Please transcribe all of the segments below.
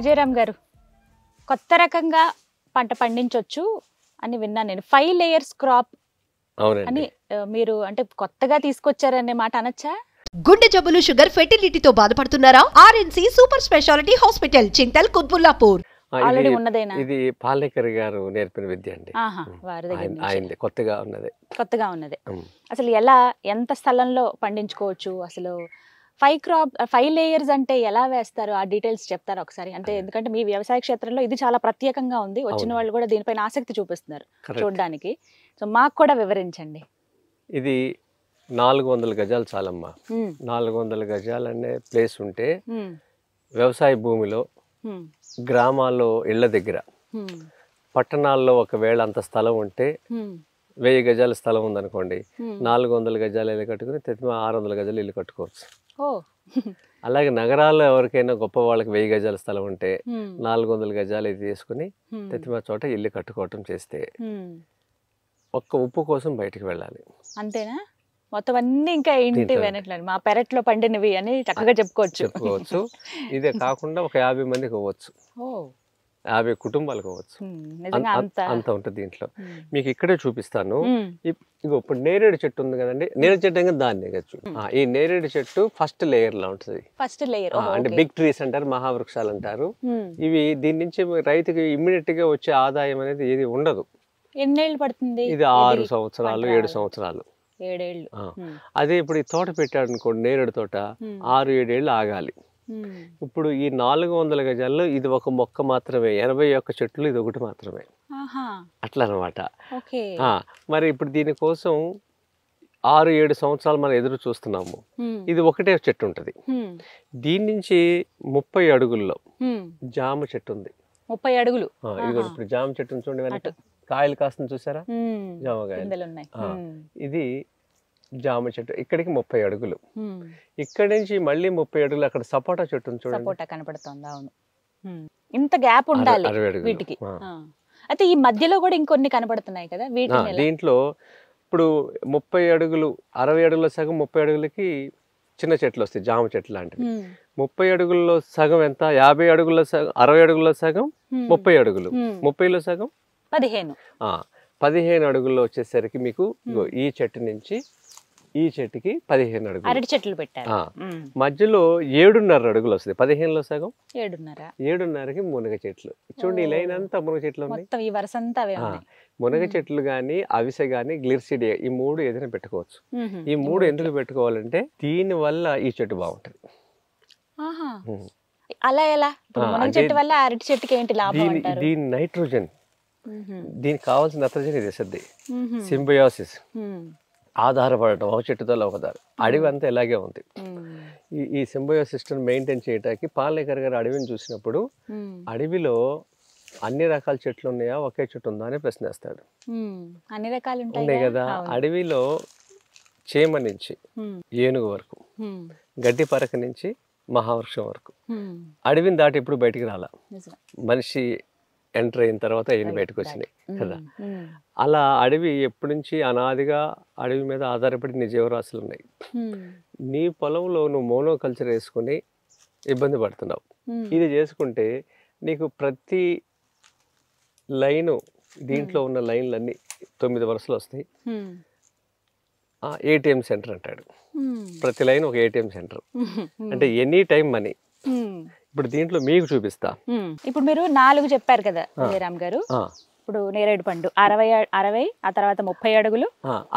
విజయరామ్ గారు, కొత్త రకంగా పంట పండించొచ్చు అని విన్నాను నేను. 5 layers క్రాప్ అని మీరు అంటే కొత్తగా తీసుకొచ్చారనే మాట అనొచ్చా? గుండె జబ్బులు, షుగర్, ఫెర్టిలిటీతో బాధపడుతున్నారా? RNC super speciality hospital, Chintal, Qutbullapur. Already ఉన్నదేనా? ఇది పాలేకర్ గారు నేర్పిన విద్య అండి. ఆయనది కొత్తగా ఉన్నదే. అసలు ఎంత స్థలంలో పండించుకోవచ్చు? అసలు 5 layers అంటే ఎలా వేస్తారు? ఆ డీటెయిల్స్ చెప్తారా ఒకసారి? అంటే ఎందుకంటే మీ వ్యవసాయ క్షేత్రంలో ఇది చాలా ప్రత్యేకంగా ఉంది, వచ్చిన వాళ్ళు కూడా దీనిపైన ఆసక్తి చూపిస్తున్నారు చూడడానికి. సో మాకు కూడా వివరించండి. ఇది 400 గజాలు చాలమ్మా. 400 గజాలు అనే ప్లేస్ ఉంటే వ్యవసాయ భూమిలో, గ్రామాల్లో ఇళ్ల దగ్గర, పట్టణాల్లో ఒకవేళ అంత స్థలం ఉంటే 1000 గజాల స్థలం ఉందనుకోండి, 400 గజాలు ఇల్లు కట్టుకుని 600 గజాలు ఇల్లు కట్టుకోవచ్చు. అలాగే నగరాల్లో ఎవరికైనా గొప్ప వాళ్ళకి 1000 గజాల స్థలం ఉంటే 400 గజాలు ఇది తీసుకుని చోట ఇల్లు కట్టుకోవటం చేస్తే ఒక్క ఉప్పు కోసం బయటికి వెళ్ళాలి. అంతేనా? మొత్తం అన్ని ఇంకా ఇంటి వెనట్లేదు, మా పెరట్లో పండినవి అని చక్కగా చెప్పుకోవచ్చు. ఇదే కాకుండా ఒక 50 మందికి అవ్వచ్చు, 50 కుటుంబాలకు అవ్వచ్చు. అంత ఉంటుంది దీంట్లో. మీకు ఇక్కడే చూపిస్తాను. ఇప్పుడు నేరేడు చెట్టు ఉంది కదండి, నేరేడు చెట్టు ఇంకా దాన్ని దిగచ్చు. ఈ నేరేడు చెట్టు ఫస్ట్ లేయర్ లా ఉంటుంది. అంటే బిగ్ ట్రీస్ అంటారు, మహావృక్షాలు అంటారు. ఇవి దీని నుంచి రైతుకి ఇమ్మీడియట్ గా వచ్చే ఆదాయం అనేది ఏది ఉండదు. ఎన్నేళ్ళు పడుతుంది? ఇది 6 సంవత్సరాలు 7 సంవత్సరాలు. అదే ఇప్పుడు ఈ తోట పెట్టాడు అనుకోండి, నేరేడు తోట 6-7 ఏళ్ళు ఆగాలి. ఇప్పుడు ఈ 400 గజాల్లో ఇది ఒక మొక్క మాత్రమే, 81 చెట్లు ఇది ఒకటి మాత్రమే. అట్లా అనమాట. మరి ఇప్పుడు దీనికోసం 6-7 సంవత్సరాలు మనం ఎదురు చూస్తున్నాము. ఇది ఒకటే చెట్టు ఉంటది. దీని నుంచి 30 అడుగుల్లో జామ చెట్టు ఉంది. 30 అడుగులు. ఇది ఇప్పుడు జామ చెట్టు చూడండి, వెనక కాయలు కాస్తుంది చూసారా, జామకాయలు. ఇది జామ చెట్టు ఇక్కడికి 30 అడుగులు. ఇక్కడి నుంచి మళ్ళీ 30 అడుగులు అక్కడ సపోటా చెట్టు చూడండి, కనపడుతుంది. అవును, ఇంత గ్యాప్ ఉండాలి వీటికి. అయితే ఈ మధ్యలో కూడా ఇంకొన్ని కనపడుతున్నాయి కదా వీటిని. దీంట్లో ఇప్పుడు 30 అడుగులు 60 అడుగుల సగం, 30 అడుగులకి చిన్న చెట్లు వస్తాయి, జామ చెట్లు లాంటివి. 30 అడుగుల్లో సగం ఎంత? 50 అడుగుల సగం, 60 అడుగుల సగం 30 అడుగులు, 30లో సగం 15 అడుగుల్లో వచ్చేసరికి మీకు ఈ చెట్టు నుంచి ఈ చెట్టుకి 15 అడుగులు అరటి చెట్లు పెట్టారు. మధ్యలో 7.5 అడుగులు వస్తుంది. 15లో సగం 7.5కి మునగ చెట్లు. చూడండి, ఈ లైన్ అంతా మునగ చెట్లు ఉన్నాయి. మునగ చెట్లు గాని, అవిసె గాని, గ్లిర్సిడియా, ఈ 3 ఏదైనా పెట్టుకోవచ్చు. ఈ 3 ఎందుకు పెట్టుకోవాలంటే దీని వల్ల ఈ చెట్టు బాగుంటది. అలా ఎలా? మునగ చెట్టు వల్ల అరటి చెట్టుకి ఏంటి లాభం అంటారు? దీని నైట్రోజన్, దీనికి కావాల్సిన నత్రజని తెస్తుంది. సింబయోసిస్, ఆధారపడటం ఒక చెట్టుతో ఒకదారు. అడవి అంతా ఇలాగే ఉంది. ఈ సింబయోసిస్ మెయింటైన్ చేయడానికి పాలేకర్ గారు అడవిని చూసినప్పుడు అడవిలో అన్ని రకాల చెట్లు ఉన్నాయా, ఒకే చెట్టు ఉందా అని ప్రశ్నిస్తాడు. అన్ని రకాలు ఉన్నాయి కదా. అడవిలో చేమ నుంచి ఏనుగు వరకు, గడ్డి పరక నుంచి మహావృక్షం వరకు అడవిని దాటి ఎప్పుడు బయటికి రాలా. మనిషి ఎంటర్ అయిన తర్వాత అవన్నీ బయటకు వచ్చినాయి కదా. అలా అడవి ఎప్పటి నుంచి అనాదిగా అడవి మీద ఆధారపడి నీ జీవరాశులు ఉన్నాయి. నీ పొలంలో నువ్వు మోనోకల్చర్ వేసుకుని ఇబ్బంది పడుతున్నావు. ఇది చేసుకుంటే నీకు ప్రతి లైను, దీంట్లో ఉన్న లైన్లన్నీ 9 వరుసలు వస్తాయి. ఏటీఎం సెంటర్ అంటాడు. ప్రతి లైన్ ఒక ఏటీఎం సెంటర్. అంటే ఎనీ టైం మనీ. ఇప్పుడు దీంట్లో మీకు చూపిస్తా. ఇప్పుడు మీరు 4 చెప్పారు కదా విజయరామ్ గారు. ఇప్పుడు నేరేడు పండు 60 ఆ తర్వాత 30 అడుగులు.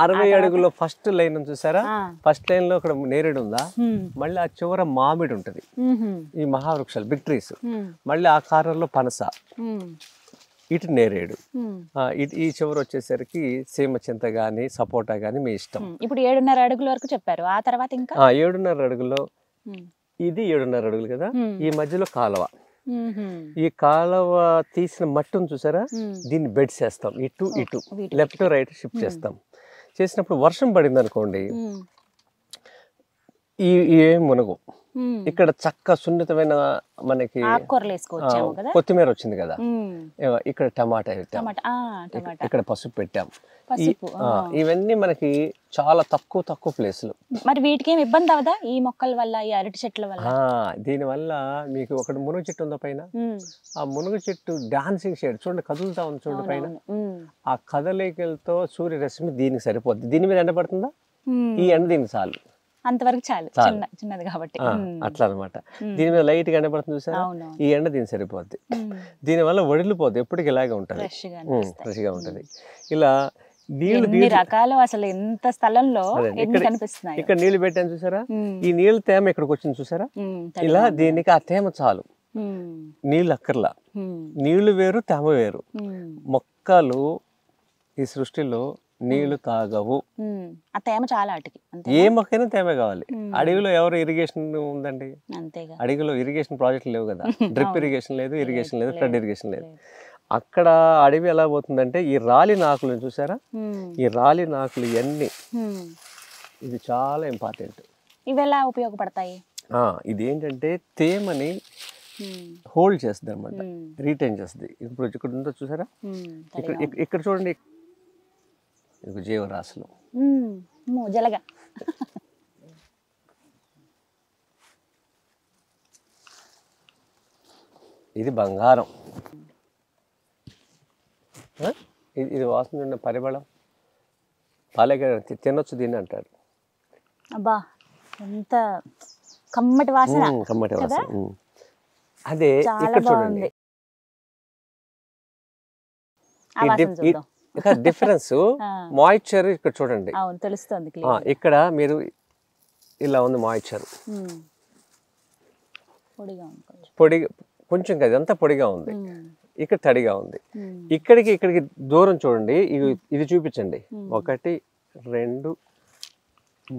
60 అడుగులో ఫస్ట్ లైన్ చూసారా? ఫస్ట్ లైన్ లో ఇక్కడ నేరేడు ఉందా, మళ్ళీ ఆ చివర మామిడి ఉంటది, ఈ మహావృక్షాలు బిగ్ ట్రీస్. మళ్ళీ ఆ కార్నర్లో పనస, ఇటు నేరేడు, ఈ చివరి వచ్చేసరికి సీమ చింత గాని సపోటా గాని మీ ఇష్టం. ఇప్పుడు 7.5 అడుగుల వరకు చెప్పారు. ఆ తర్వాత ఇంకా 7.5 అడుగులో ఇది 7.5 అడుగులు కదా. ఈ మధ్యలో కాలువ, ఈ కాలువ తీసిన మట్టును చూసారా, దీన్ని బెడ్ చేస్తాం. ఇటు ఇటు లెఫ్ట్ రైట్ షిఫ్ట్ చేస్తాం. చేసినప్పుడు వర్షం పడింది అనుకోండి, ఈ మునగు ఇక్కడ చక్క సున్నితమైన మనకి ఆకుకూరలు వేసుకోవచ్చాము కదా, కొత్తిమీర వచ్చింది కదా, ఉమ్, ఇక్కడ టమాటా పెట్టాం, టమాటా టమాటా ఇక్కడ పసుపు పెట్టాం. పసుపు ఇవన్నీ మనకి చాలా తక్కువ ప్లేస్లు. మరి వీటికి ఏమి ఇబ్బంది అవదా ఈ మొక్కల వల్ల, ఈ అరటి చెట్ల వల్ల? దీని వల్ల మీకు ఒకటి మునుగు చెట్టు ఉందో పైన, ఉమ్, ఆ మునుగు చెట్టు డాన్సింగ్ షేడ్ చూడండి, కదులుతా ఉంది చూడండి పైన. ఉమ్, ఆ కదలికలతో సూర్యరశ్మి దీనికి సరిపోద్ది. దీని మీద ఎండ పడుతుందా, ఉమ్, ఈ ఎండ దీనికి చాలు, అంతవరకు చాలు, చిన్నది కాబట్టి. అట్లా అనమాట. దీని మీద లైట్ గా ఎండ పడుతుంది చూసారా, ఈ ఎండ దీనికి సరిపోద్ది. దీని వల్ల వడిలిపోద్ది, ఎప్పటికి ఇలాగే ఉంటది, ఫ్రెష్ గా ఉంటది. ఇలా నీళ్లు రకాలు అసలు ఎంత స్థలంలో కనిపిస్తున్నాయి. ఇక్కడ నీళ్లు పెట్టాను చూసారా, ఈ నీళ్ళ తేమ ఇక్కడికి వచ్చింది చూసారా, ఇలా దీనికి ఆ తేమ చాలు, నీళ్ళు అక్కర్లా. నీళ్లు వేరు తేమ వేరు. మొక్కలు ఈ సృష్టిలో నీళ్లు తాగవు, ఆ తేమ చాలా అటుకి. ఏ మొక్కైనా తేమ కావాలి. అడవిలో ఎవరు ఇరిగేషన్ ఉందండి, అంతేగా, అడవిలో ఇరిగేషన్ ప్రాజెక్ట్ లేవు కదా, డ్రిప్ ఇరిగేషన్ లేదు, ఇరిగేషన్ లేదు, ఫ్లడ్ ఇరిగేషన్ లేదు. అక్కడ అడవి ఎలా పోతుందంటే ఈ రాలి నాకులు చూసారా, ఈ రాలి నాకులు ఇవన్నీ ఇది చాలా ఇంపార్టెంట్. ఇవి ఎలా ఉపయోగపడతాయి? ఇది ఏంటంటే తేమని హోల్డ్ చేస్తుంది అనమాట, రీటైన్ చేస్తుంది. ఇప్పుడు ఇక్కడ ఉందో చూసారా, ఇక్కడ చూడండి, జీవరాశులు జలగా ఇది బంగారం. ఇది వాసన ఉన్న పరిమళం, పాలేకర తినొచ్చు దీన్ని అంటారు. అబ్బా ఎంత కమ్మటి వాసన, కమ్మటి వాసన. అదే ఇక్కడ చూడండి, డిఫరెన్స్ మాయిశ్చర్ ఇక్కడ చూడండి, తెలుస్తుంది. ఇక్కడ మీరు ఇలా ఉంది మాయిశ్చర్, పొడిగా కొంచెం కదా, అంతా పొడిగా ఉంది, ఇక్కడ తడిగా ఉంది. ఇక్కడికి దూరం చూడండి, ఇది చూపించండి, 1 2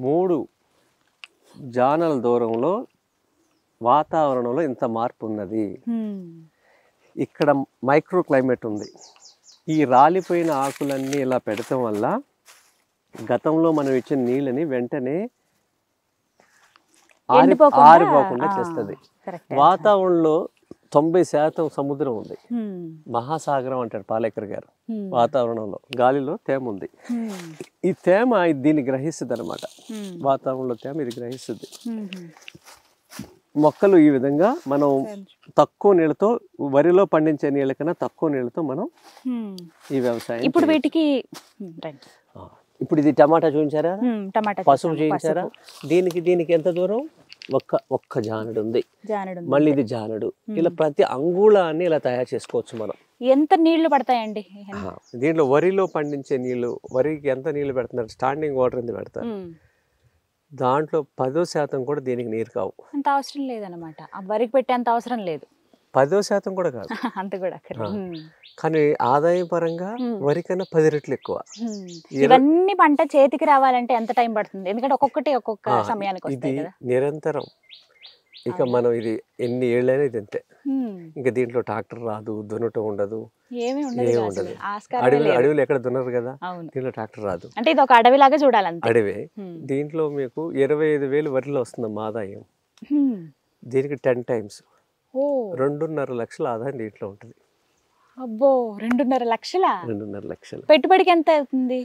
3 జానల దూరంలో వాతావరణంలో ఇంత మార్పు ఉన్నది. ఇక్కడ మైక్రో క్లైమేట్ ఉంది. ఈ రాలిపోయిన ఆకులన్నీ ఇలా పెడతాం వల్ల గతంలో మనం ఇచ్చిన నీళ్ళని వెంటనే ఆరిపోకుండా చేస్తుంది. వాతావరణంలో 90% సముద్రం ఉంది, మహాసాగరం అంటారు పాలేకర్ గారు. వాతావరణంలో గాలిలో తేమ ఉంది, ఈ తేమ దీన్ని గ్రహిస్తుంది అనమాట. వాతావరణంలో తేమ ఇది గ్రహిస్తుంది. మొక్కలు ఈ విధంగా మనం తక్కువ నీళ్ళతో, వరిలో పండించే నీళ్ళ కన్నా తక్కువ నీళ్ళతో మనం ఈ వ్యవసాయం. ఇప్పుడు వీటికి ఇప్పుడు ఇది టమాటా చూపించారా, పసుపు చూపించారా, దీనికి ఎంత దూరం, ఒక్క జానడు ఉంది, మళ్ళీ ఇది జానడు. ఇలా ప్రతి అంగుళాన్ని ఇలా తయారు చేసుకోవచ్చు మనం. ఎంత నీళ్లు పడతాయండి దీంట్లో? వరిలో పండించే నీళ్లు, వరికి ఎంత నీళ్లు పెడుతున్నారు, స్టాండింగ్ వాటర్ ఎంత పెడతారు, దాంట్లో 10% కూడా దీనికి నీరు కావు. అంత అవసరం లేదన్నమాట, వరికి పెట్టేంత అవసరం లేదు. 10% కూడా కాదు, అంత కూడా. కానీ ఆదాయ పరంగా వరికన్నా 10 రెట్లు ఎక్కువ. ఇవన్నీ పంట చేతికి రావాలంటే ఎంత టైం పడుతుంది? ఎందుకంటే ఒక్కొక్క సమయానికి వస్తాయి కదా. నిరంతరం. ఇక మనం ఇది ఎన్ని ఏళ్ళైనా ఇది అంతే. ఇంకా దీంట్లో ట్రాక్టర్ రాదు, దున్నటం ఉండదు, ఏమీ ఉండదు. అడవిలో ఎక్కడ దున్నరు కదా, దీంట్లో ట్రాక్టర్ రాదు. అంటే ఇది ఒక అడవిలాగా చూడాలి, అడవి. దీంట్లో మీకు 25,000 వరిలో వస్తుంది ఆదాయం. దీనికి 10 times 2.5 లక్షల ఆదాయం దీంట్లో ఉంటుంది. అబ్బో, 2.5 లక్షల? 2.5 లక్షలు. పెట్టుబడికి ఎంత అవుతుంది?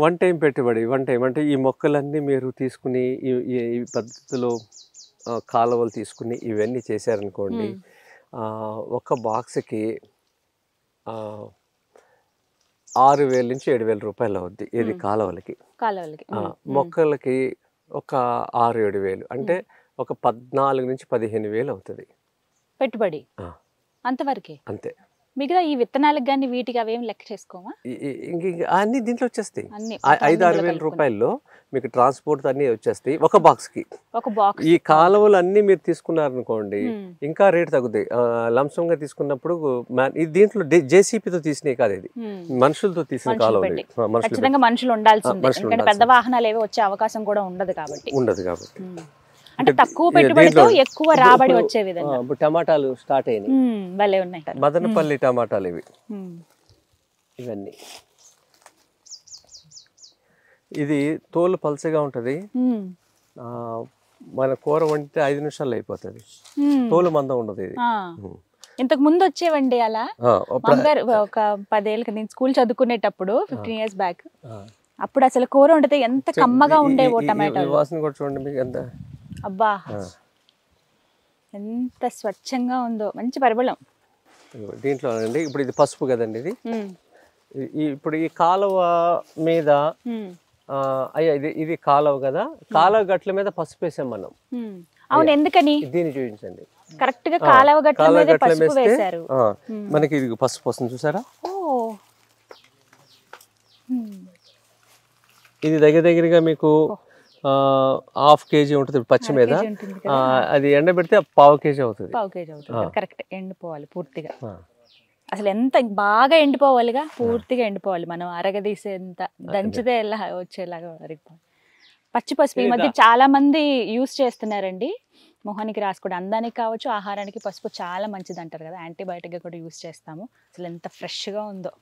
వన్ టైం పెట్టుబడి. అంటే ఈ మొక్కలన్నీ మీరు తీసుకుని ఈ పద్ధతిలో కాలువలు తీసుకుని ఇవన్నీ చేశారనుకోండి, ఒక బాక్స్కి 6,000 నుంచి 7,000 రూపాయలు అవుద్ది. ఇది కాలువలకి. మొక్కలకి ఒక 6-7 అంటే ఒక 14 నుంచి 15,000 అవుతుంది పెట్టుబడి. అంతవరకే? అంతే. మిగతా ఈ విత్తనాలకు కానీ వీటికి అవేం లెక్క చేసుకోమా? అన్ని దీంట్లో వచ్చేస్తాయి. 5-6 వేల రూపాయల్లో మీకు ట్రాన్స్పోర్ట్ అన్ని వచ్చేస్తాయి ఒక బాక్స్కి. ఈ కాలువలు అన్ని మీరు తీసుకున్నారనుకోండి ఇంకా రేట్ తగ్గుతాయి. లంసంగా తీసుకున్నప్పుడు దీంట్లో జేసీపీతో తీసినవి కాదు, ఇది మనుషులతో తీసిన కాలువలు. మనుషులు ఉండాల్సిందే, పెద్ద వాహనాలు ఏవో వచ్చే అవకాశం కూడా ఉండదు కాబట్టి. అంటే తక్కువ పెట్టుబడితో ఎక్కువ రాబడి వచ్చే విధంగా. టమాటాలు స్టార్ట్ అయినాయి, భలే ఉన్నాయి. మదనపల్లి టమాటాలు ఇవి. ఇవన్నీ ఇది తోలు పల్చగా ఉంటది, మన కూర వండితే 5 నిమిషాల్లో అయిపోతుంది. తోలు మందం ఉండదు ఇది. ఇంతకు ముందు వచ్చేవండి అలా. మామగారు ఒక 10 ఏళ్ళకి నేను స్కూల్ చదువుకునేటప్పుడు 15 years బ్యాక్, అప్పుడు అసలు కూర వండితే ఎంత కమ్మగా ఉండేవో టమాటో వాసన కూడా చూడండి మీకు ఎంత. అబ్బా ఎంత స్వచ్ఛంగా ఉందో, మంచి పరిమళం. దీంట్లో అండి ఇప్పుడు ఇది పసుపు కదండి. ఇది ఇప్పుడు ఈ కాలువ మీద అయ్యా ఇది కాలువ కదా, కాలువ గట్ల మీద పసుపు వేసాం మనం. అవును, ఎందుకని? దీన్ని చూపించండి. కరెక్ట్ గా కాలువ గట్ల మీద పసుపు వేశారు. మనకి ఇది పసుపు వస్తుంది చూసారా. ఇది దగ్గరగా మీకు 1/2 kg ఉంటుంది పచ్చి మీద. అది ఎండబెడితే 1/4 kg అవుతుంది. 1/4 kg అవుతుంది. కరెక్ట్, ఎండిపోవాలి పూర్తిగా. అసలు ఎంత బాగా ఎండిపోవాలిగా, పూర్తిగా ఎండిపోవాలి. మనం అరగదీసేంత దంచితే ఎలా వచ్చేలాగా అరిగిపోవాలి. పచ్చి పసుపు ఈ మధ్య చాలా మంది యూస్ చేస్తున్నారండి. మొహానికి రాసుకోవడం, అందానికి కావచ్చు, ఆహారానికి పసుపు చాలా మంచిది అంటారు కదా. యాంటీబయాటిక్గా కూడా యూస్ చేస్తాము. అసలు ఎంత ఫ్రెష్గా ఉందో,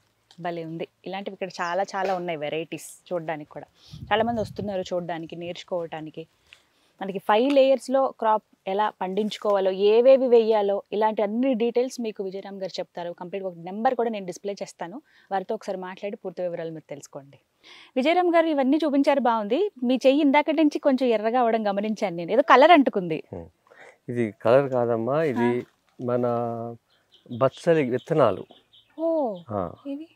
భలే ఉంది. ఇలాంటివి ఇక్కడ చాలా చాలా ఉన్నాయి వెరైటీస్. చూడడానికి కూడా చాలామంది వస్తున్నారు చూడడానికి, నేర్చుకోవడానికి. మనకి 5 layers క్రాప్ ఎలా పండించుకోవాలో, ఏవేవి వేయాలో, ఇలాంటి అన్ని డీటెయిల్స్ మీకు విజయరామ్ గారు చెప్తారు. కంప్లీట్గా ఒక నెంబర్ కూడా నేను డిస్ప్లే చేస్తాను, వారితో ఒకసారి మాట్లాడి పూర్తి వివరాలు మీరు తెలుసుకోండి. విజయరామ్ గారు ఇవన్నీ చూపించారు, బాగుంది. మీ చెయ్యి ఇందాక నుంచి కొంచెం ఎర్రగా అవడం గమనించాను నేను. ఏదో కలర్ అంటుకుంది. ఇది కలర్ కాదమ్మా, ఇది మన బచ్చలి విత్తనాలు. ఇది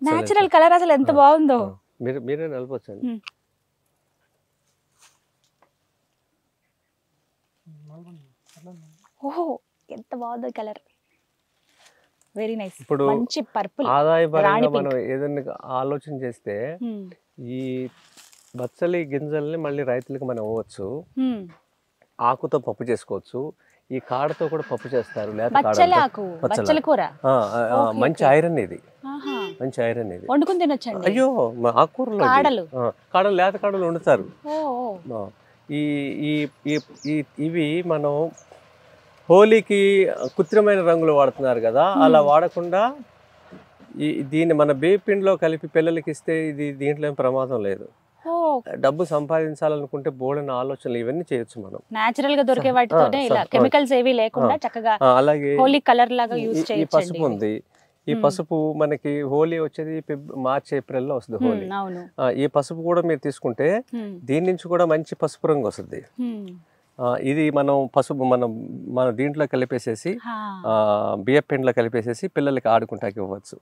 నేచురల్ కలర్, అసలు ఎంత బాగుందో. మీరే నలపొచ్చండి. ఓహో, ఎంత బాగుందో కలర్, వెరీ నైస్. ఇప్పుడు మంచి పర్పుల్. ఆదాయపరంగా మనం ఏదైనా ఆలోచన చేస్తే ఈ బచ్చలి గింజల్ని మళ్ళీ రైతులకు మనం ఇవ్వచ్చు. ఆకుతో పప్పు చేసుకోవచ్చు, ఈ కాడతో కూడా పప్పు చేస్తారు. మంచి ఐరన్ ఇది, మంచి ఐరన్ ఇది. వండుకుని తినొచ్చండి. అయ్యో, ఆకుకూరలు కాడలు, లేత కాడలు వండుతారు. ఇవి మనం హోలీకి కృత్రిమైన రంగులు వాడుతున్నారు కదా, అలా వాడకుండా దీన్ని మన బేపిండిలో కలిపి పిల్లలకి ఇస్తే ఇది దీంట్లో ఏం ప్రమాదం లేదు. డబ్బు సంపాదించాలనుకుంటే బోల్డెన్ ఆలోచనలు ఇవన్నీ చేయొచ్చు మనం. నేచురల్ గా దొరికే వాటితోనే, ఇలా కెమికల్స్ ఏవి లేకుండా చక్కగా. అలాగే హోలీ కలర్ లాగా యూస్ చేయొచ్చు. ఈ పసుపు ఉంది. ఈ పసుపు మనకి హోలీ వచ్చేది మార్చి ఏప్రిల్ లో వస్తుంది హోలీ. ఈ పసుపు కూడా మీరు తీసుకుంటే దీని నుంచి కూడా మంచి పసుపు రంగు వస్తుంది. ఇది మనం పసుపు మన దీంట్లో కలిపేసేసి బియ్య పిండిలో కలిపేసేసి పిల్లలకి ఆడుకుంటాకి ఇవ్వచ్చు.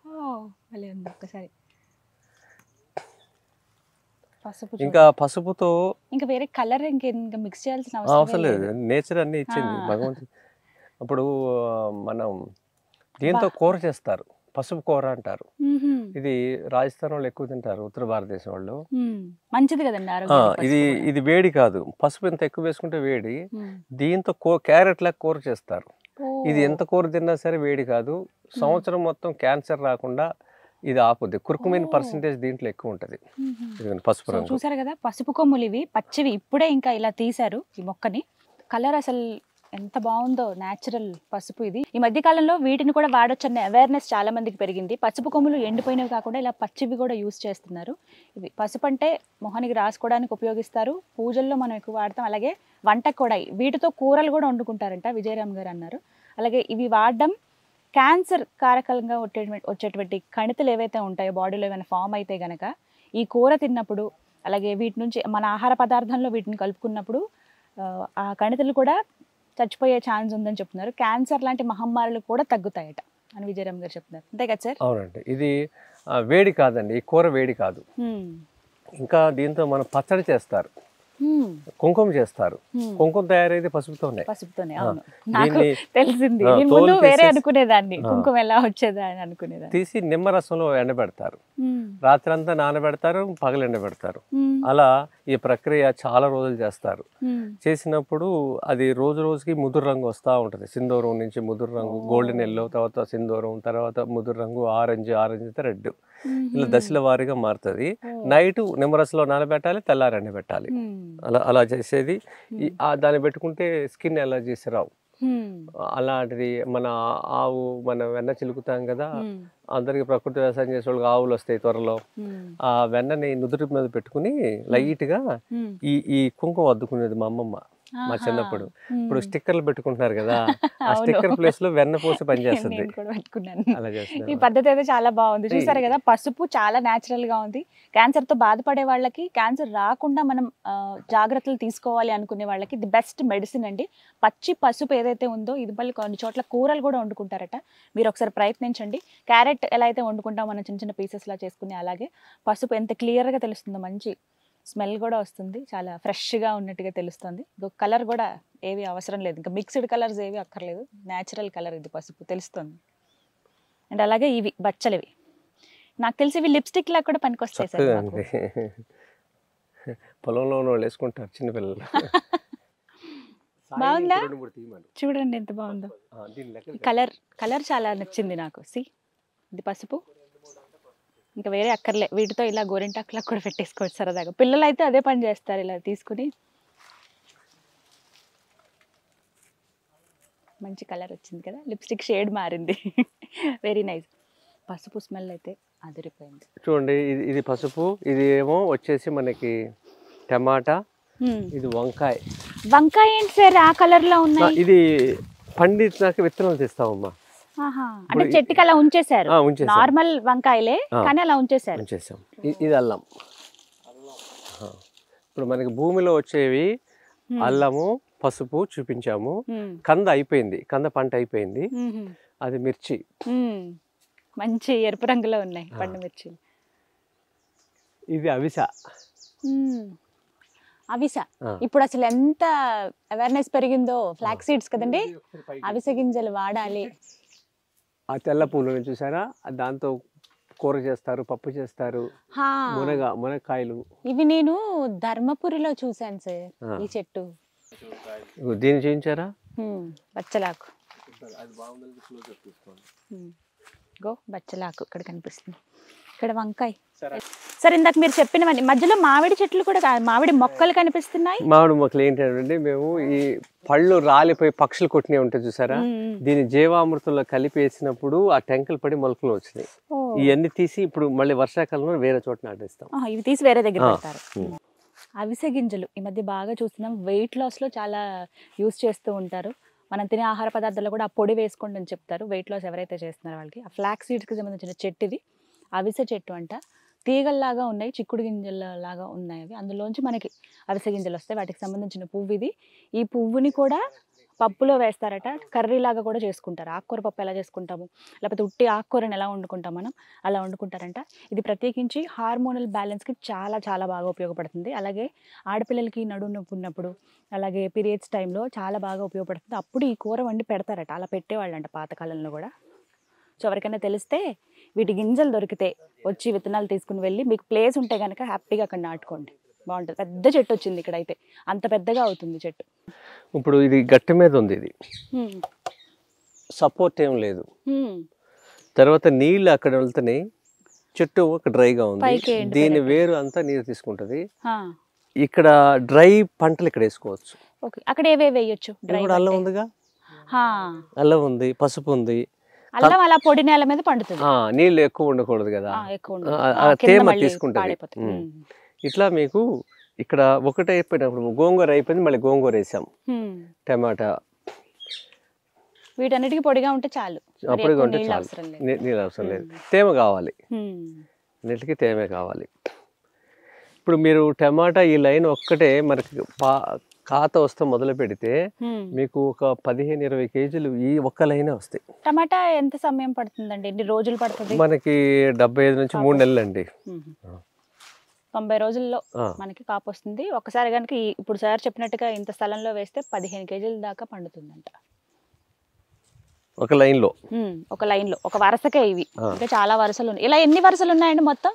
ఇంకా పసుపుతో ఇంకా వేరే కలర్ ఇంకా మిక్స్ చేయాల్సిన అవసరం లేదు, నేచర్ అన్ని ఇచ్చింది భగవంతుడు. అప్పుడు మనం దీంతో కూర చేస్తారు, పసుపు కూర అంటారు. ఇది రాజస్థాన్ వాళ్ళు ఎక్కువ తింటారు, ఉత్తర భారతదేశం వాళ్ళు. మంచిది కదండి. ఇది వేడి కాదు, పసుపు ఎంత ఎక్కువ వేసుకుంటే వేడి. దీంతో క్యారెట్ లాగా కూర చేస్తారు. ఇది ఎంత కూర తిన్నా సరే వేడి కాదు. సంవత్సరం మొత్తం క్యాన్సర్ రాకుండా ఇది ఆపుద్ది. కుర్కుమిన్ పర్సెంటేజ్ దీంట్లో ఎక్కువ ఉంటది. పసుపు రంగు చూసారు కదా, పసుపు కొమ్ములు ఇవి పచ్చివి, ఇప్పుడే ఇంకా ఇలా తీశారు ఈ మొక్కని. కలర్ అసలు ఎంత బాగుందో, నేచురల్ పసుపు ఇది. ఈ మధ్య కాలంలో వీటిని కూడా వాడొచ్చన్న అవేర్నెస్ చాలా మందికి పెరిగింది. పసుపు కొమ్ములు ఎండిపోయినవి కాకుండా ఇలా పచ్చివి కూడా యూస్ చేస్తున్నారు. ఇవి పసుపు అంటే మొహానికి రాసుకోవడానికి ఉపయోగిస్తారు, పూజల్లో మనం ఎక్కువ వాడతాం. అలాగే వంటకు కూడా వీటితో కూరలు కూడా వండుకుంటారంట, విజయరామ్ గారు అన్నారు. అలాగే ఇవి వాడడం క్యాన్సర్ కారకంగా వచ్చేటువంటి కణితులు ఏవైతే ఉంటాయో బాడీలో ఏమైనా ఫామ్ అయితే గనక ఈ కూర తిన్నప్పుడు, అలాగే వీటి నుంచి మన ఆహార పదార్థంలో వీటిని కలుపుకున్నప్పుడు ఆ కణితులు కూడా చచ్చిపోయే ఛాన్స్ ఉందని చెప్తున్నారు. క్యాన్సర్ లాంటి మహమ్మారులు కూడా తగ్గుతాయట అని విజయరామ్ గారు చెప్తున్నారు. అంతే కదా సార్? అవునండి. ఇది వేడి కాదండి, ఈ కూర వేడి కాదు. ఇంకా దీంతో మనం పచ్చడి చేస్తారు, కుంకుమ చేస్తారు. కుంకుమ తయారైతే పసుపుతోనే. తెలిసింది, ముందు వేరే అనుకునేదాన్ని, కుంకుమ ఎలా వచ్చేదా అని అనుకునేదాన్ని. తీసి నిమ్మరసంలో ఎండబెడతారు, రాత్రి అంతా నానబెడతారు, పగలు ఎండబెడతారు. అలా ఈ ప్రక్రియ చాలా రోజులు చేస్తారు. చేసినప్పుడు అది రోజు రోజుకి ముదురు రంగు వస్తూ ఉంటుంది. సింధూరం నుంచి ముదురు రంగు, గోల్డెన్ ఎల్లో, తర్వాత సింధూరం, తర్వాత ముదురు రంగు, ఆరెంజ్ అయితే రెడ్, ఇలా దశల వారీగా మారుతుంది. నైట్ నిమ్మరసంలో నానబెట్టాలి, తెల్లారి ఎండబెట్టాలి. అలా చేసేది. దాన్ని పెట్టుకుంటే స్కిన్ ఎలర్జీస్ రావు. అలాంటిది మన ఆవు మన వెన్న చిలుకుతాం కదా, అందరికి ప్రకృతి వ్యవసాయం చేసే వాళ్ళకి ఆవులు వస్తాయి త్వరలో. ఆ వెన్నని నుదుటి మీద పెట్టుకుని లైట్ గా ఈ కుంకుమ అద్దుకునేది మా అమ్మమ్మ మా చిన్నప్పుడు. ఇప్పుడు స్టిక్కర్లు పెట్టుకుంటున్నారు కదా, ఆ స్టిక్కర్ ప్లేస్ లో వెన్న పోసి పనిచేస్తుంది. అలా చేస్తున్నారు. ఈ పద్ధతి అయితే చాలా బాగుంది. చూసారు కదా, పసుపు చాలా న్యాచురల్ గా ఉంది. క్యాన్సర్ తో బాధపడే వాళ్ళకి, క్యాన్సర్ రాకుండా మనం జాగ్రత్తలు తీసుకోవాలి అనుకునే వాళ్ళకి ది బెస్ట్ మెడిసిన్ అండి. పచ్చి పసుపు ఏదైతే ఉందో, ఇది మళ్ళీ కొన్ని చోట్ల కూరలు కూడా వండుకుంటారట. మీరు ఒకసారి ప్రయత్నించండి. క్యారెట్ ఎలా అయితే వండుకుంటాం మనం చిన్న చిన్న పీసెస్ లా చేసుకుని, అలాగే పసుపు ఎంత క్లియర్ గా తెలుస్తుందో, మంచి స్మెల్ కూడా వస్తుంది, చాలా ఫ్రెష్గా ఉన్నట్టుగా తెలుస్తుంది. కలర్ కూడా ఏవి అవసరం లేదు, ఇంకా మిక్స్డ్ కలర్స్ ఏవి అక్కర్లేదు, న్యాచురల్ కలర్ ఇది పసుపు తెలుస్తుంది. అండ్ అలాగే ఇవి బచ్చలు, ఇవి నాకు తెలిసి ఇవి లిప్స్టిక్ లా కూడా పనికొస్తాయి సార్. పొలంలో ఉన్న వాళ్ళు వేసుకుంటారు చిన్నపిల్లలు. బాగుందా? చూడండి ఎంత బాగుందో. కలర్ కలర్ చాలా నచ్చింది నాకు. సి, ఇది పసుపు, ఇంకా వేరే అక్కర్లే. వీటితో ఇలా గోరింటాకులకు కూడా పెట్టేసుకోవచ్చు సరదాగా. పిల్లలు అయితే అదే పని చేస్తారు, ఇలా తీసుకుని. మంచి కలర్ వచ్చింది కదా, లిప్స్టిక్ షేడ్ మారింది. Very nice. పసుపు స్మెల్ అయితే అదిరిపోయింది. చూడండి, ఇది పసుపు, ఇది ఏమో వచ్చేసి మనకి టమాటా, ఇది వంకాయ. వంకాయ ఏంటి సార్ ఆ కలర్ లో ఉన్నాయి? ఇది పండించాక విత్తనాలు తీస్తామమ్మా. అంటే చెట్టుకి అలా ఉంచేసారు, నార్మల్ వంకాయలే కానీ అలా ఉంచేసారు. ఇది అల్లం. ఇప్పుడు మనకి భూమిలో వచ్చేవి అల్లము, పసుపు చూపించాము. కంద అయిపోయింది, కంద పంట అయిపోయింది. అది మిర్చి, మంచి ఎరుపు రంగులో ఉన్నాయి పండు మిర్చి. ఇది అవిస. అవిస ఇప్పుడు అసలు ఎంత అవేర్నెస్ పెరిగిందో. ఫ్లాక్ సీడ్స్ కదండి, అవిసె గింజలు వాడాలి. ఆ తెల్ల పూలను చూసారా, దాంతో కూర చేస్తారు, పప్పు చేస్తారు. మునక్కాయలు ఇవి నేను ధర్మపురిలో చూసాను సార్ ఈ చెట్టు. దీన్ని చూపించారా? బచ్చలాకు. గో బచ్చలాకు ఇక్కడ కనిపిస్తుంది. ఇక్కడ వంకాయ. సరే, ఇందాక మీరు చెప్పినవన్నీ మధ్యలో మామిడి చెట్లు కూడా, మామిడి మొక్కలు కనిపిస్తున్నాయి. మామిడి మొక్కలు ఏంటంటే, మేము ఈ పళ్ళు రాలిపోయి పక్షులు కొట్టినవి ఉంటాయి చూసారా, దీన్ని జీవామృతంలో కలిపేసినప్పుడు ఆ టెంకలు పడి మొలకలు వచ్చినాయి. ఇవన్నీ తీసి ఇప్పుడు మళ్ళీ వర్షాకాలంలో వేరే చోట నాటేస్తాం. ఇవి తీసి వేరే దగ్గర పెడతారు. అవిసె గింజలు ఈ మధ్య బాగా చూస్తున్నాం, వెయిట్ లాస్ లో చాలా యూజ్ చేస్తూ ఉంటారు. మనం తినే ఆహార పదార్థాల్లో కూడా ఆ పొడి వేసుకోండి అని చెప్తారు వెయిట్ లాస్ ఎవరైతే చేస్తున్నారో వాళ్ళకి. ఆ ఫ్లాక్ సీడ్స్కి సంబంధించిన చెట్టు ఇది, అవిసె చెట్టు అంట. తీగల్లాగా ఉన్నాయి, చిక్కుడు గింజలలాగా ఉన్నాయి అవి. అందులోంచి మనకి అవిసె గింజలు వస్తాయి, వాటికి సంబంధించిన పువ్వు ఇది. ఈ పువ్వుని కూడా పప్పులో వేస్తారట, కర్రీలాగా కూడా చేసుకుంటారు. ఆకుకూర పప్పు ఎలా చేసుకుంటాము, లేకపోతే ఉట్టి ఆకుకూరని ఎలా వండుకుంటాం మనం, అలా వండుకుంటారంట. ఇది ప్రత్యేకించి హార్మోనల్ బ్యాలెన్స్కి చాలా చాలా బాగా ఉపయోగపడుతుంది. అలాగే ఆడపిల్లలకి నడుము నొప్పి ఉన్నప్పుడు, అలాగే పీరియడ్స్ టైంలో చాలా బాగా ఉపయోగపడుతుంది. అప్పుడు ఈ కూర వండి పెడతారట, అలా పెట్టేవాళ్ళంట పాతకాలంలో కూడా. సో ఎవరికైనా తెలిస్తే వీటి గింజలు దొరికితే వచ్చి విత్తనాలు తీసుకుని వెళ్ళి, మీకు ప్లేస్ ఉంటే కనుక హ్యాపీగా అక్కడ నాటుకోండి, బాగుంటుంది. పెద్ద చెట్టు వచ్చింది ఇక్కడ అయితే, అంత పెద్దగా అవుతుంది చెట్టు. ఇప్పుడు ఇది గట్టి మీద ఉంది, ఇది సపోర్ట్ ఏం లేదు. తర్వాత నీళ్ళు అక్కడ వెళ్తున్నాయి, చెట్టు ఒక డ్రైగా ఉంది, దీని వేరు అంతా నీరు తీసుకుంటది. ఇక్కడ డ్రై పంటలు ఇక్కడ వేసుకోవచ్చు. అక్కడ ఏవేవి వేయొచ్చు? అల్లం ఉందిగా, అల్లం ఉంది, పసుపు ఉంది. అల్లం అలా పొడి నేల మీద పండుతుంది. నీళ్ళు ఎక్కువ ఉండకూడదు కదా, తేమ తీసుకుంటుంది. ఇట్లా మీకు ఇక్కడ ఒకటి అయిపోయినప్పుడు గోంగూర అయిపోయింది, మళ్ళీ గోంగూర వేసాం, టమాటా, వీటన్నిటికీ పొడిగా ఉంటే చాలు, పొడిగా ఉంటే చాలు, నీళ్ళు అవసరం లేదు. తేమ కావాలి, నీటికి తేమే కావాలి. ఇప్పుడు మీరు టమాటా ఈ లైన్ ఒక్కటే మనకి ఖాతా వస్తే మొదలు పెడితే మీకు ఒక 15-20 కేజీలు ఈ ఒక్క లైనే వస్తాయి. టమాటా ఎంత సమయం పడుతుందండి, ఎన్ని రోజులు పడుతుంది? మనకి 75 నుంచి 3 నెలలు అండి. 90 రోజుల్లో మనకి కాపు వస్తుంది. ఒకసారి కనుక ఇప్పుడు సార్ చెప్పినట్టుగా ఇంత స్థలంలో వేస్తే 15 కేజీల దాకా పండుతుందంట ఒక లైన్ లో. ఒక వరుసకే ఇవి, ఇంకా చాలా వరుసలు ఉన్నాయి. ఇలా ఎన్ని వరుసలు ఉన్నాయండి మొత్తం?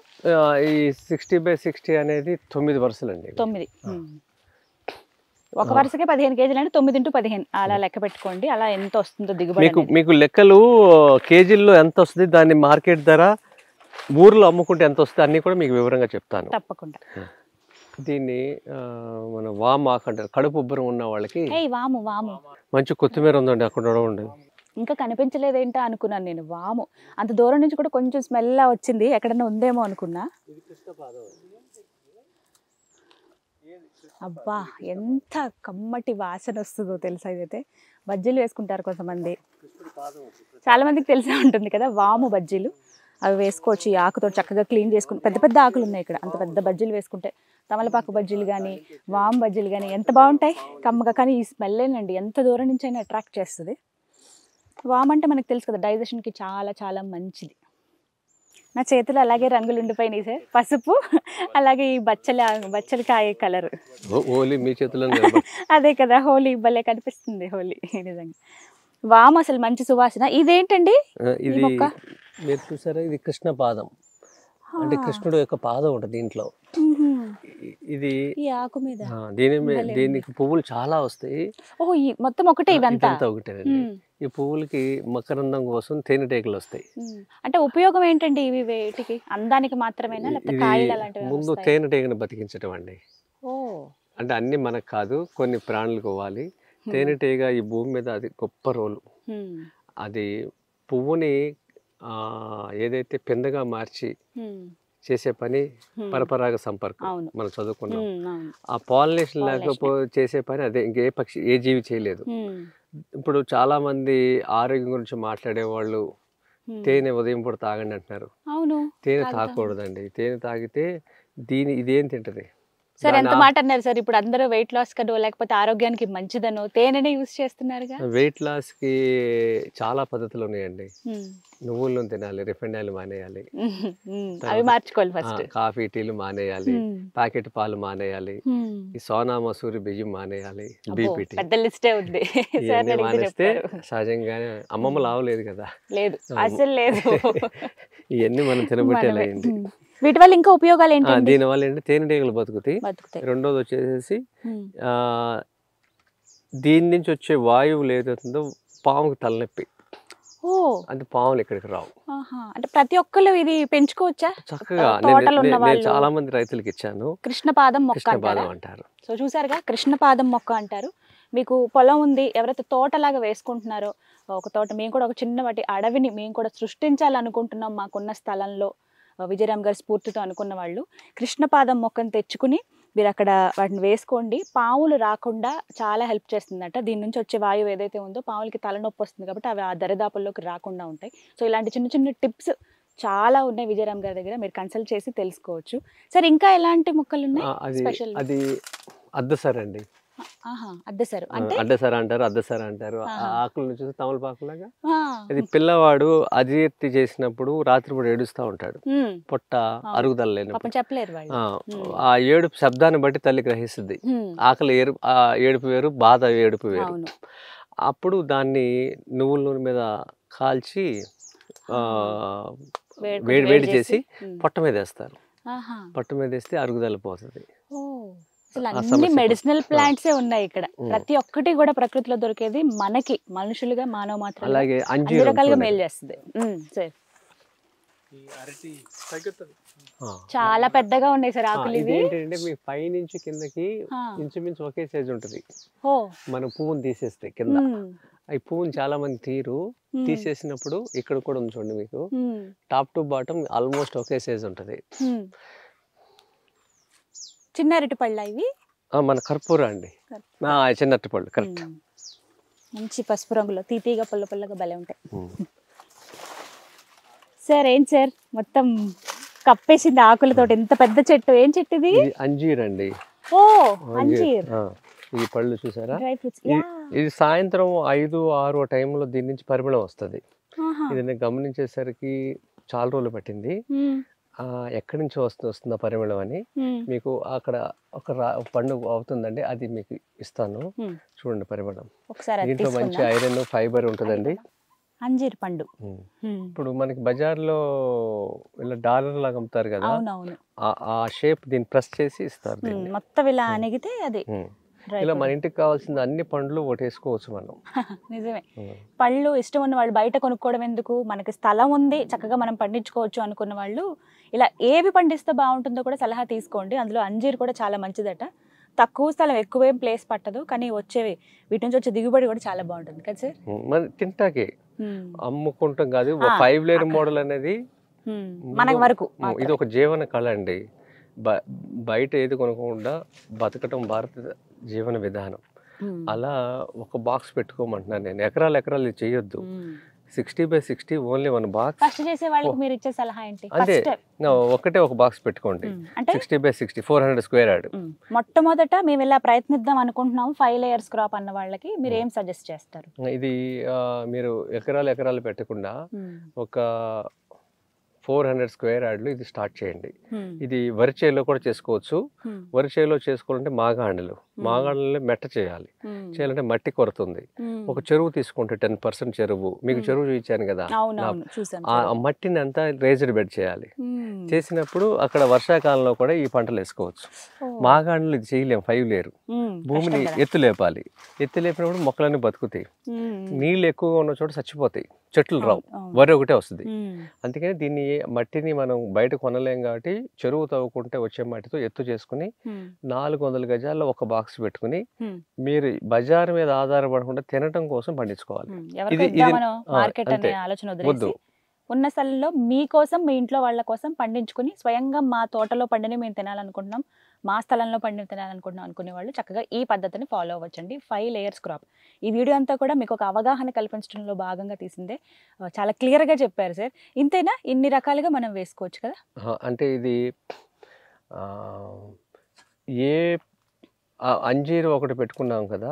ఈ 60/60 అనేది 9 వరుసలు అండి. 9. ఒక వరుసకే 15 కేజీలు అంటే 9 × 15 అలా లెక్క పెట్టుకోండి. అలా ఎంత వస్తుందో దిగుబడి. మీకు లెక్కలు కేజీల్లో ఎంత వస్తుంది, దాని మార్కెట్ ధర, ఊర్లో అమ్ముకుంటే ఎంత వస్తుంది అన్ని కూడా మీకు వివరంగా చెప్తాను తప్పకుండా. దీన్ని మన వామ్ ఆకు అంటారు. కడుపు ఉబ్బరం ఉన్న వాళ్ళకి వాము వాము మంచి కొత్తిమీర ఉందండి, అక్కడ ఉండి ఇంకా కనిపించలేదేంటా అనుకున్నాను నేను. వాము అంత దూరం నుంచి కూడా కొంచెం స్మెల్ వచ్చింది, ఎక్కడన్నా ఉందేమో అనుకున్నా. అబ్బా ఎంత కమ్మటి వాసన వస్తుందో తెలుసా. ఇదైతే బజ్జీలు వేసుకుంటారు కొంతమంది, చాలా మందికి తెలిసే ఉంటుంది కదా వాము బజ్జీలు. అవి వేసుకోవచ్చు ఈ ఆకుతో చక్కగా క్లీన్ చేసుకుని. పెద్ద పెద్ద ఆకులు ఉన్నాయి ఇక్కడ, అంత పెద్ద బజ్జీలు వేసుకుంటే తమలపాకు బజ్జీలు కానీ వాము బజ్జీలు కానీ ఎంత బాగుంటాయి కమ్మగా. కానీ ఈ స్మెల్లేనండి ఎంత దూరం నుంచి అయినా అట్రాక్ట్ చేస్తుంది. వామ్ అంటే మనకు తెలుసు కదా, డైజెషన్కి చాలా చాలా మంచిది. నా చేతులు అలాగే రంగులు ఉండిపోయినాయి సార్, పసుపు అలాగే ఈ బచ్చలికాయ కలర్. హోలీ మీ చేతిలో అదే కదా, హోలీ భలే కనిపిస్తుంది హోలీ నిజంగా. వామ్ అసలు మంచి సువాసన. ఇదేంటండి ఇది మీరు చూసారా, ఇది కృష్ణ పాదం అంటే కృష్ణుడు యొక్క పాదం ఉంటుంది దీంట్లో. ఇది ఈ ఆకు మీద దీనికి పువ్వులు చాలా వస్తాయి. ఈ మొత్తం ఒకటే ఇదంతా ఒకటేనండి. ఈ పువ్వులకి మకరందం కోసం తేనెటీగలు వస్తాయి. అంటే ఉపయోగం ఏంటండి ఇవి? వేటికి? అందానికి మాత్రమేనా లేకపోతే కాయలు అలాంటివి? ముందు తేనెటీగను బతికించడం అండి. అంటే అన్ని మనకు కాదు, కొన్ని ప్రాణులకు ఇవ్వాలి. తేనెటీగ ఈ భూమి మీద అది గొప్ప రోలు. అది పువ్వుని ఏదైతే పిందగా మార్చి చేసే పని పరపరాగ సంపర్కం, మనం చదువుకున్నాం. ఆ పాలినేషన్ లేకపోతే చేసే పని అదే, ఇంకే పక్షి ఏ జీవి చేయలేదు. ఇప్పుడు చాలా మంది ఆరోగ్యం గురించి మాట్లాడే వాళ్ళు తేనె ఉదయం పూట తాగండి అంటున్నారు. తేనె తాగకూడదండి. తేనె తాగితే ఇదేం తింటది. సార్ ఎంత మాట అన్నారు సార్. ఇప్పుడు అందరూ వెయిట్ లాస్ కనో లేకపోతే ఆరోగ్యానికి మంచిదనో తేనెనే యూజ్ చేస్తున్నారుగా. వెయిట్ లాస్ కి చాలా పద్ధతులు ఉన్నాయండి. నువ్వుల నూనె తినాలి, రిఫైండ్ ఆయిల్ మానేయాలి, అవి మార్చుకోవాలి ఫస్ట్. కాఫీ టీలు మానేయాలి, ప్యాకెట్ పాలు మానేయాలి, ఈ సోనా మసూరి బియ్యం మానేయాలి, బీపీటీ పెద్ద లిస్టే ఉంది. ఇవన్నీ మానేస్తే సహజంగానే అమ్మమ్మ లావలేదు కదా. లేదు అసలు లేదు. ఇవన్నీ మనం తినబట్టేలాగింది. వీటి వల్ల ఇంకా ఉపయోగాలు ఏంటి? దీని వల్ల ఏంటి, తేనెటీగలు బతుకుతాయి. రెండోది వచ్చేసి దీని నుంచి వచ్చే వాయువులు ఏదవుతుందో పాముకి తలనొప్పి, అంటే పాములు ఇక్కడికి రావు. అంటే ప్రతి ఒక్కరు ఇది పెంచుకోవచ్చా చక్కగా? నేను చాలా మంది రైతులకు ఇచ్చాను. కృష్ణపాదం మొక్క అంటారు. సో చూసారుగా, కృష్ణపాదం మొక్క అంటారు. మీకు పొలం ఉంది, ఎవరైతే తోటలాగా వేసుకుంటున్నారో, ఒక తోట మేము కూడా ఒక చిన్నవాటి అడవిని మేము కూడా సృష్టించాలనుకుంటున్నాం మాకున్న స్థలంలో, విజయరామ్ గారి స్ఫూర్తితో అనుకున్న వాళ్ళు కృష్ణపాదం మొక్కను తెచ్చుకుని మీరు అక్కడ వాటిని వేసుకోండి. పాములు రాకుండా చాలా హెల్ప్ చేస్తుందట. దీని నుంచి వచ్చే వాయువు ఏదైతే ఉందో పాములకి తలనొప్పి వస్తుంది కాబట్టి అవి ఆ దరిదాపుల్లోకి రాకుండా ఉంటాయి. సో ఇలాంటి చిన్న చిన్న టిప్స్ చాలా ఉన్నాయి విజయరామ్ గారి దగ్గర, మీరు కన్సల్ట్ చేసి తెలుసుకోవచ్చు. సార్ ఇంకా ఎలాంటి మొక్కలు ఉన్నాయి స్పెషల్? అది అద్దసర అండి. అద్దసరు అంటే అడ్డసర అంటారు, అద్దసర అంటారు. ఆకుల నుంచి తమలపాకులాగా. ఇది పిల్లవాడు అజీర్తి చేసినప్పుడు రాత్రిపూట ఏడుస్తూ ఉంటాడు, పొట్ట అరుగుదల లేనప్పుడు. చెప్పలేరు వాళ్ళు. ఆ ఏడుపు శబ్దాన్ని బట్టి తల్లి గ్రహిస్తుంది. ఆకలి ఏడుపు వేరు, బాధ ఏడుపు వేరు. అప్పుడు దాన్ని నువ్వుల నూనె మీద కాల్చి వేడి చేసి పొట్ట మీద వేస్తారు. పొట్ట మీద వేస్తే అరుగుదల పోతుంది. అన్ని మెడిసినల్ ప్లాంట్సే ఉన్నాయి ఇక్కడ. ప్రతి ఒక్కటి కూడా ప్రకృతిలో దొరికేది మనకి మనుషులుగా మానవ మాత్రం అలాగే అన్ని రకాలుగా మేలు చేస్తుంది. చాలా పెద్దగా ఉన్నాయి సార్ ఆకులు. ఇవి ఏంటంటే మీ పై నుంచి కిందకి ఇంచుమించు ఒకే సైజ్ ఉంటది. మనం పువ్వుని తీసేస్తే కింద ఈ పువ్వుని చాలా మంది తీసేసినప్పుడు ఇక్కడ కూడా ఉంచండి, మీకు top to bottom almost okay size ఉంటది. చిన్న అరటిపళ్ళ ఇవి? మన కర్పూర అండి, చిన్న అరటిపళ్ళు. కరెక్ట్. మంచి పసుపు రంగులో తీతీగా పుల్ల పుల్లగా భలే ఉంటాయి. సార్ ఏంటి సార్ మొత్తం కప్పేసింది ఆకులతో, ఎంత పెద్ద చెట్టు. ఏం చెట్టు ఇది? అంజీర్ అండి. అంజీర్. ఈ పళ్ళు చూసారా? ఇది సాయంత్రం 5-6 టైంలో దీని నుంచి పరిమళం వస్తుంది. ఇది నేను గమనించేసరికి చాలా రోజులు పట్టింది. ఎక్కడి నుంచి వస్తుందో పరిమళం అని. మీకు అక్కడ ఒక పండు అవుతుందండి, అది మీకు ఇస్తాను, చూడండి పరిమళం. దీంట్లో మంచి ఐరన్ ఫైబర్ ఉంటుందండి. అంజీర్ పండు. ఇప్పుడు మనకి బజార్లో ఇలా డాలర్ లాగా అమ్ముతారు కదా, ఆ షేప్ దీన్ని ప్రెస్ చేసి ఇస్తారు. మొత్తం ఇలా అణిగితే అది ఇలా మన ఇంటికి కావాల్సిన అన్ని పండ్లు ఒకటేసుకోవచ్చు మనం. నిజమే. పళ్ళు ఇష్టం ఉన్న వాళ్ళు బయట కొనుక్కోవడం ఎందుకు, మనకి స్థలం ఉంది చక్కగా మనం పండించుకోవచ్చు అనుకున్న వాళ్ళు ఇలా ఏవి పండిస్తే బాగుంటుందో కూడా సలహా తీసుకోండి. అందులో అంజీర్ కూడా చాలా మంచిదట. తక్కువ స్థలం, ఎక్కువేం ప్లేస్ పట్టదు, కానీ వచ్చేవి వీటి నుంచి వచ్చే దిగుబడి కూడా చాలా బాగుంటుంది కదా సార్. మరి తింటాకే అమ్ముకుంటాం కాదు. 5 లేయర్ మోడల్ అనేది మనకు వరకు ఇది ఒక జీవన కళ అండి. బయట ఏది కొనకుండా బతకటం భారత జీవన విధానం. అలా ఒక బాక్స్ పెట్టుకోమంటున్నాను నేను. ఎకరాలు ఇది చేయొద్దు. 60x60 only 1 box. ఫస్ట్ చేసే వాళ్ళకి మీరు ఇచ్చే సలహా ఏంటి? అంటే ఒకటే ఒక బాక్స్ పెట్టుకోండి. 60x60 400 square yard. మొట్టమొదట మేము ఇలా ప్రయత్నిద్దాం అనుకుంటున్నాం 5 లేయర్స్ క్రాప్ అన్న వాళ్ళకి మీరు ఏం సజెస్ట్ చేస్తారు? ఇది మీరు ఎకరాలు పెట్టకుండా ఒక 400 స్క్వేర్ యార్డ్లు ఇది స్టార్ట్ చేయండి. ఇది వరి చేలో కూడా చేసుకోవచ్చు. వరి చేలో చేసుకోవాలంటే మాగాండలు మెట్ట చేయాలంటే మట్టి కొరతుంది. ఒక చెరువు తీసుకుంటే 10% చెరువు, మీకు చెరువు చూపించాను కదా, ఆ మట్టిని అంతా రేజ్డ్ బెడ్ చేయాలి. చేసినప్పుడు అక్కడ వర్షాకాలంలో కూడా ఈ పంటలు వేసుకోవచ్చు. మాగాండలు ఇది చేయలేము, 5 లేరు. భూమిని ఎత్తు లేపినప్పుడు మొక్కలన్నీ బతుకుతాయి. నీళ్ళు ఎక్కువగా ఉన్న చోట చచ్చిపోతాయి, చెట్లు రావు, వరి ఒకటే వస్తుంది. అందుకని దీన్ని మట్టిని మనం బయట కొనలేం కాబట్టి చెరువు తవ్వుకుంటే వచ్చే మట్టితో ఎత్తు చేసుకుని 400 గజాల్లో ఒక బాక్స్ పెట్టుకుని మీరు బజార్ మీద ఆధారపడకుండా తినటం కోసం పండించుకోవాలి. వద్దు, ఉన్న స్థలంలో మీకోసం, మీ ఇంట్లో వాళ్ళ కోసం పండించుకుని స్వయంగా మా తోటలో పండిని మేము తినాలనుకుంటున్నాం, మా స్థలంలో పండిని తినాలనుకుంటున్నాం అనుకునే వాళ్ళు చక్కగా ఈ పద్ధతిని ఫాలో అవ్వచ్చండి. 5 layers crop. ఈ వీడియో అంతా కూడా మీకు ఒక అవగాహన కల్పించడంలో భాగంగా తీసిందే. చాలా క్లియర్గా చెప్పారు సార్. ఇంతేనా? ఇన్ని రకాలుగా మనం వేసుకోవచ్చు కదా? అంటే ఇది ఏ అంజీరు ఒకటి పెట్టుకున్నాం కదా,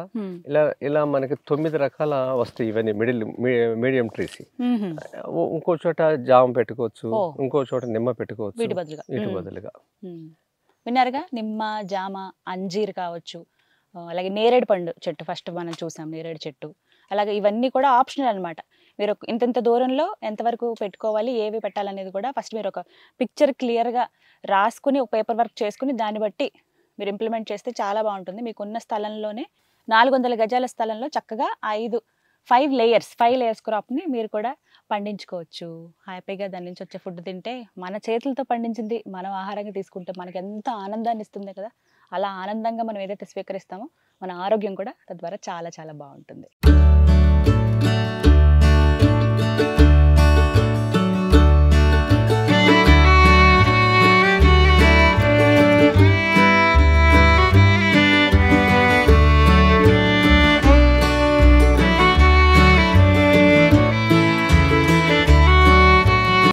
ఇలా మనకి 9 రకాల వస్తాయి. ఇవన్నీ మీడియం ట్రీస్. ఇంకో చోట జామ పెట్టుకోవచ్చు, ఇంకో చోట నిమ్మ పెట్టుకోవచ్చు వీటి బదులుగా. విన్నారుగా, నిమ్మ, జామ, అంజీర్ కావచ్చు, అలాగే నేరేడు పండు చెట్టు ఫస్ట్ మనం చూసాం, నేరేడు చెట్టు. అలాగే ఇవన్నీ కూడా ఆప్షనల్ అనమాట. మీరు ఇంత దూరంలో ఎంతవరకు పెట్టుకోవాలి, ఏవి పెట్టాలనేది కూడా ఫస్ట్ మీరు ఒక పిక్చర్ క్లియర్గా రాసుకుని ఒక పేపర్ వర్క్ చేసుకుని దాన్ని బట్టి మీరు ఇంప్లిమెంట్ చేస్తే చాలా బాగుంటుంది. మీకున్న స్థలంలోనే 400 గజాల స్థలంలో చక్కగా 5 లేయర్స్ క్రాప్ని మీరు కూడా పండించుకోవచ్చు. హ్యాపీగా దాని నుంచి వచ్చే ఫుడ్ తింటే, మన చేతులతో పండించింది మనం ఆహారంగా తీసుకుంటే మనకి ఎంత ఆనందాన్ని ఇస్తుంది కదా. అలా ఆనందంగా మనం ఏదైతే స్వీకరిస్తామో మన ఆరోగ్యం కూడా తద్వారా చాలా చాలా బాగుంటుంది.